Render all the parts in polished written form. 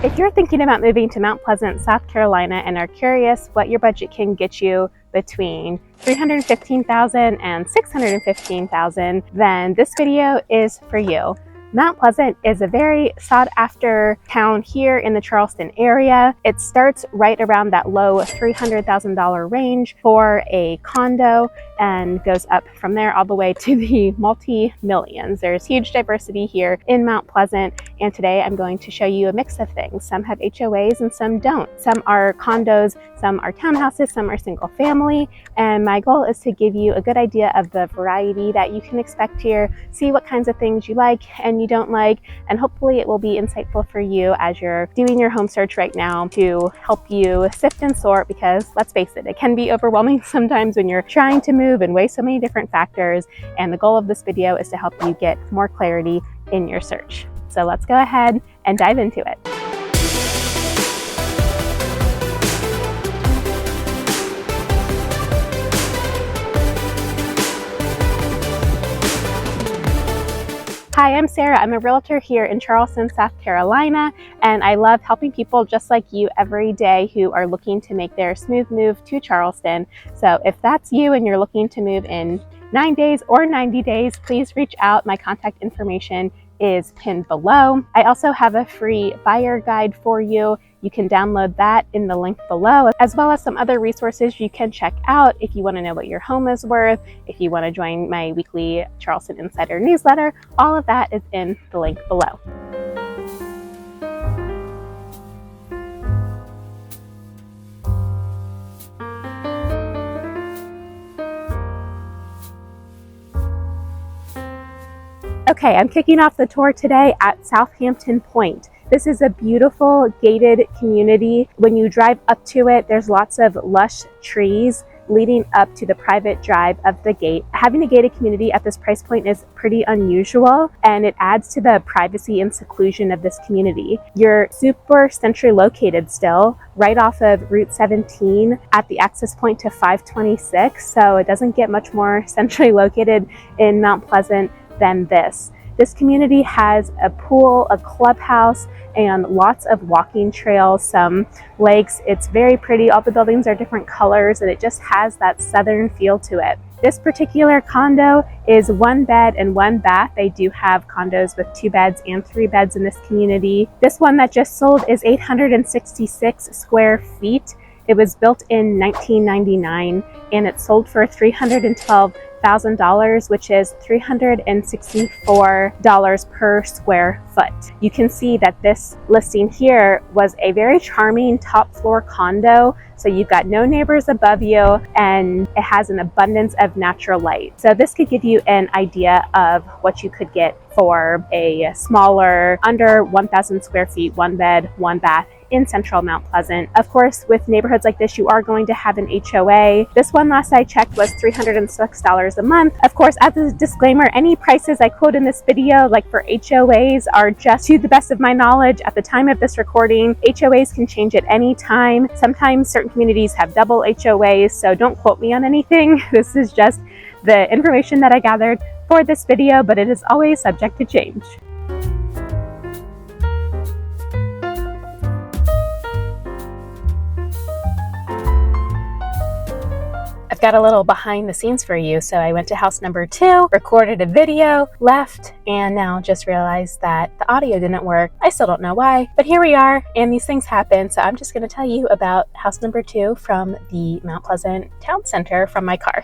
If you're thinking about moving to Mount Pleasant, South Carolina, and are curious what your budget can get you between $315,000 and $615,000, then this video is for you. Mount Pleasant is a very sought after town here in the Charleston area. It starts right around that low $300,000 range for a condo and goes up from there all the way to the multi-millions. There's huge diversity here in Mount Pleasant, and today I'm going to show you a mix of things. Some have HOAs and some don't. Some are condos, some are townhouses, some are single family, and my goal is to give you a good idea of the variety that you can expect here, see what kinds of things you like and you don't like, and hopefully it will be insightful for you as you're doing your home search right now to help you sift and sort, because let's face it, it can be overwhelming sometimes when you're trying to move and weigh so many different factors, and the goal of this video is to help you get more clarity in your search. So let's go ahead and dive into it. Hi, I'm Sarah. I'm a realtor here in Charleston, South Carolina, and I love helping people just like you every day who are looking to make their smooth move to Charleston. So if that's you and you're looking to move in 9 days or 90 days, please reach out. My contact information is pinned below. I also have a free buyer guide for you. You can download that in the link below, as well as some other resources you can check out if you want to know what your home is worth, if you want to join my weekly Charleston Insider newsletter. All of that is in the link below. Okay, I'm kicking off the tour today at Southampton Pointe. This is a beautiful gated community. When you drive up to it, there's lots of lush trees leading up to the private drive of the gate. Having a gated community at this price point is pretty unusual, and it adds to the privacy and seclusion of this community. You're super centrally located still, right off of Route 17 at the access point to 526, so it doesn't get much more centrally located in Mount Pleasant than this. This community has a pool, a clubhouse, and lots of walking trails, some lakes. It's very pretty. All the buildings are different colors, and it just has that southern feel to it. This particular condo is 1 bed and 1 bath. They do have condos with 2 beds and 3 beds in this community. This one that just sold is 866 square feet. It was built in 1999, and it sold for $312,000, which is $364 per square foot. You can see that this listing here was a very charming top floor condo. So you've got no neighbors above you, and it has an abundance of natural light. So this could give you an idea of what you could get for a smaller, under 1,000 square feet, 1 bed, 1 bath in central Mount Pleasant. Of course, with neighborhoods like this, you are going to have an HOA. This one, last I checked, was $306 a month. Of course, as a disclaimer, any prices I quote in this video, like for HOAs, are just to the best of my knowledge at the time of this recording. HOAs can change at any time. Sometimes certain communities have double HOAs, so don't quote me on anything. This is just the information that I gathered for this video, but it is always subject to change. I've got a little behind the scenes for you. So I went to house number 2, recorded a video, left, and now just realized that the audio didn't work. I still don't know why, but here we are, and these things happen. So I'm just going to tell you about house number 2 from the Mount Pleasant Town Center from my car.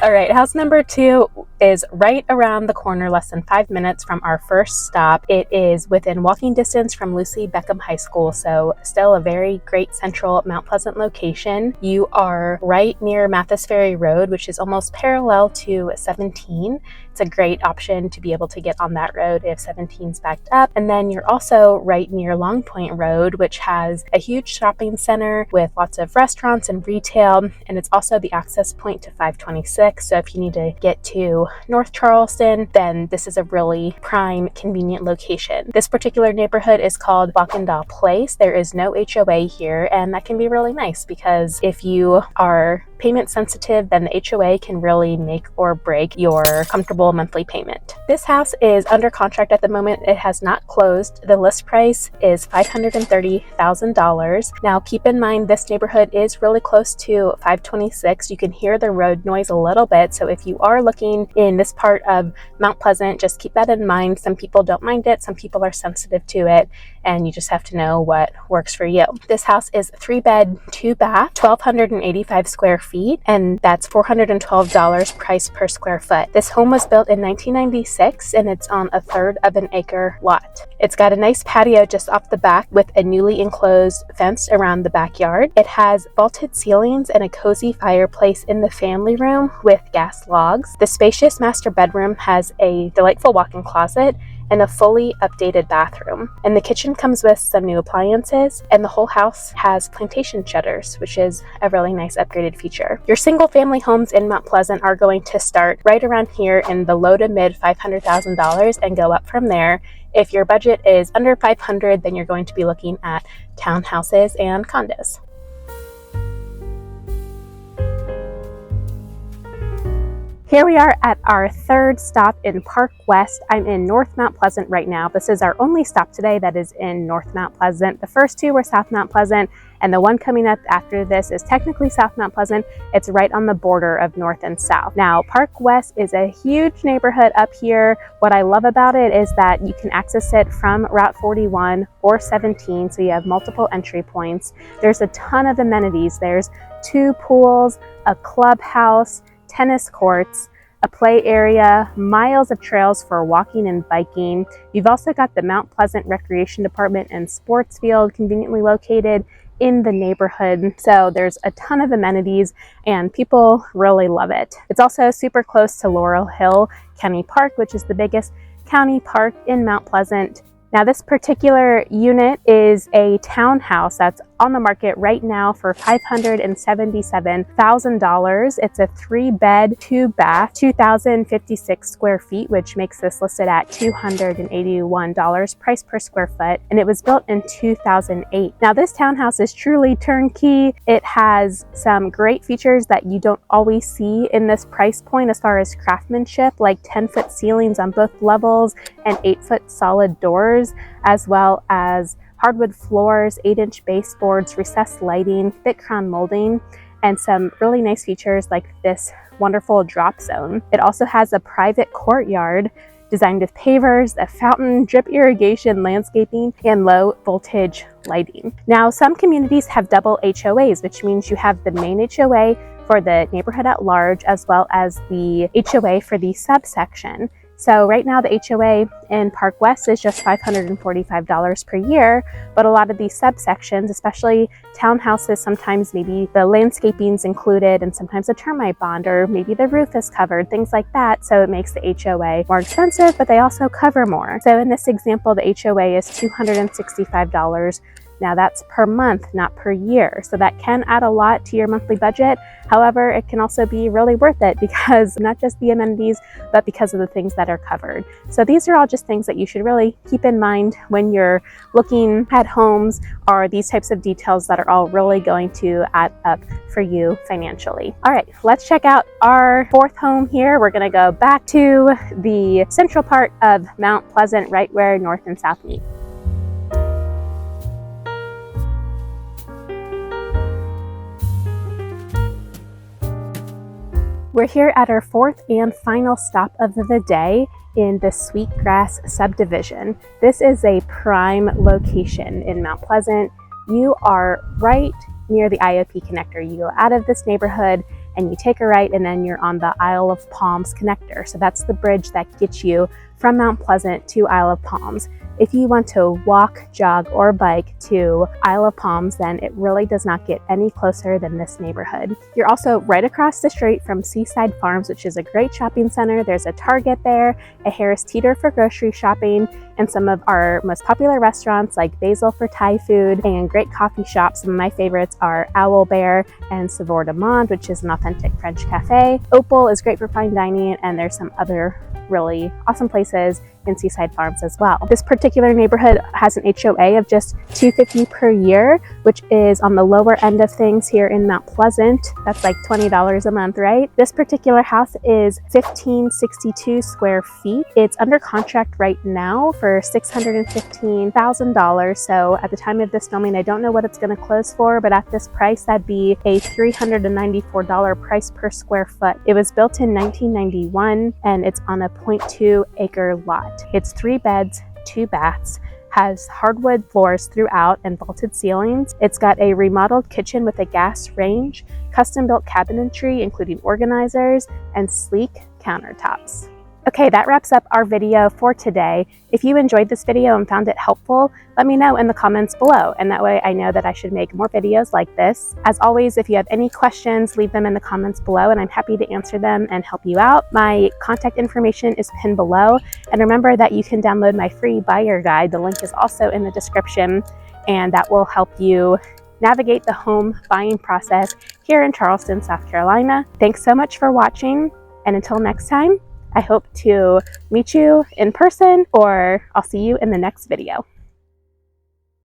All right, house number 2 is right around the corner, less than 5 minutes from our first stop. It is within walking distance from Lucy Beckham High School, so still a very great central Mount Pleasant location. You are right near Mathis Ferry Road, which is almost parallel to 17. It's a great option to be able to get on that road if 17's backed up. And then you're also right near Long Point Road, which has a huge shopping center with lots of restaurants and retail, and it's also the access point to 526. So if you need to get to North Charleston, then this is a really prime, convenient location. This particular neighborhood is called Wakendaw Place. There is no HOA here, and that can be really nice because if you are payment sensitive, then the HOA can really make or break your comfortable affordable monthly payment. This house is under contract at the moment. It has not closed. The list price is $530,000. Now keep in mind this neighborhood is really close to 526. You can hear the road noise a little bit, so if you are looking in this part of Mount Pleasant, just keep that in mind. Some people don't mind it, some people are sensitive to it, and you just have to know what works for you. This house is 3-bed, 2-bath, 1,285 square feet, and that's $412 price per square foot. This home was built in 1996, and it's on a 1/3 of an acre lot. It's got a nice patio just off the back with a newly enclosed fence around the backyard. It has vaulted ceilings and a cozy fireplace in the family room with gas logs. The spacious master bedroom has a delightful walk-in closet and a fully updated bathroom. And the kitchen comes with some new appliances, and the whole house has plantation shutters, which is a really nice upgraded feature. Your single family homes in Mount Pleasant are going to start right around here in the low to mid $500,000 and go up from there. If your budget is under $500,000, then you're going to be looking at townhouses and condos. Here we are at our 3rd stop in Park West. I'm in North Mount Pleasant right now. This is our only stop today that is in North Mount Pleasant. The first 2 were South Mount Pleasant, and the one coming up after this is technically South Mount Pleasant. It's right on the border of North and South. Now, Park West is a huge neighborhood up here. What I love about it is that you can access it from Route 41 or 17, so you have multiple entry points. There's a ton of amenities. There's 2 pools, a clubhouse, tennis courts, a play area, miles of trails for walking and biking. You've also got the Mount Pleasant Recreation Department and Sports Field conveniently located in the neighborhood. So there's a ton of amenities and people really love it. It's also super close to Laurel Hill County Park, which is the biggest county park in Mount Pleasant. Now, this particular unit is a townhouse that's on the market right now for $577,000. It's a 3-bed, 2-bath, 2,056 square feet, which makes this listed at $281 price per square foot. And it was built in 2008. Now, this townhouse is truly turnkey. It has some great features that you don't always see in this price point as far as craftsmanship, like 10-foot ceilings on both levels and 8-foot solid doors, as well as hardwood floors, 8-inch baseboards, recessed lighting, thick crown molding, and some really nice features like this wonderful drop zone. It also has a private courtyard designed with pavers, a fountain, drip irrigation, landscaping, and low voltage lighting. Now, some communities have double HOAs, which means you have the main HOA for the neighborhood at large, as well as the HOA for the subsection. So right now the HOA in Park West is just $545 per year, but a lot of these subsections, especially townhouses, sometimes maybe the landscaping's included and sometimes a termite bond, or maybe the roof is covered, things like that. So it makes the HOA more expensive, but they also cover more. So in this example, the HOA is $265. Now that's per month, not per year. So that can add a lot to your monthly budget. However, it can also be really worth it because not just the amenities, but because of the things that are covered. So these are all just things that you should really keep in mind when you're looking at homes, or these types of details that are all really going to add up for you financially. All right, let's check out our 4th home here. We're gonna go back to the central part of Mount Pleasant, right where North and South meet. We're here at our 4th and final stop of the day in the Sweetgrass subdivision. This is a prime location in Mount Pleasant. You are right near the IOP connector. You go out of this neighborhood and you take a right, and then you're on the Isle of Palms connector. So that's the bridge that gets you from Mount Pleasant to Isle of Palms. If you want to walk, jog, or bike to Isle of Palms, then it really does not get any closer than this neighborhood. You're also right across the street from Seaside Farms, which is a great shopping center. There's a Target there, a Harris Teeter for grocery shopping, and some of our most popular restaurants like Basil for Thai food, and great coffee shops. Some of my favorites are Owl Bear and Savoir du Monde, which is an authentic French cafe. Opal is great for fine dining, and there's some other really awesome places in Seaside Farms as well. This particular neighborhood has an HOA of just $250 per year, which is on the lower end of things here in Mount Pleasant. That's like $20 a month, right? This particular house is 1562 square feet. It's under contract right now for $615,000. So at the time of this filming, I don't know what it's going to close for, but at this price, that'd be a $394 price per square foot. It was built in 1991 and it's on a 0.2 acre lot. It's 3 beds, 2 baths, has hardwood floors throughout and vaulted ceilings. It's got a remodeled kitchen with a gas range, custom built cabinetry including organizers, and sleek countertops. Okay, that wraps up our video for today. If you enjoyed this video and found it helpful, let me know in the comments below, and that way I know that I should make more videos like this. As always, if you have any questions, leave them in the comments below and I'm happy to answer them and help you out. My contact information is pinned below, and remember that you can download my free buyer guide. The link is also in the description, and that will help you navigate the home buying process here in Charleston, South Carolina. Thanks so much for watching, and until next time, I hope to meet you in person, or I'll see you in the next video.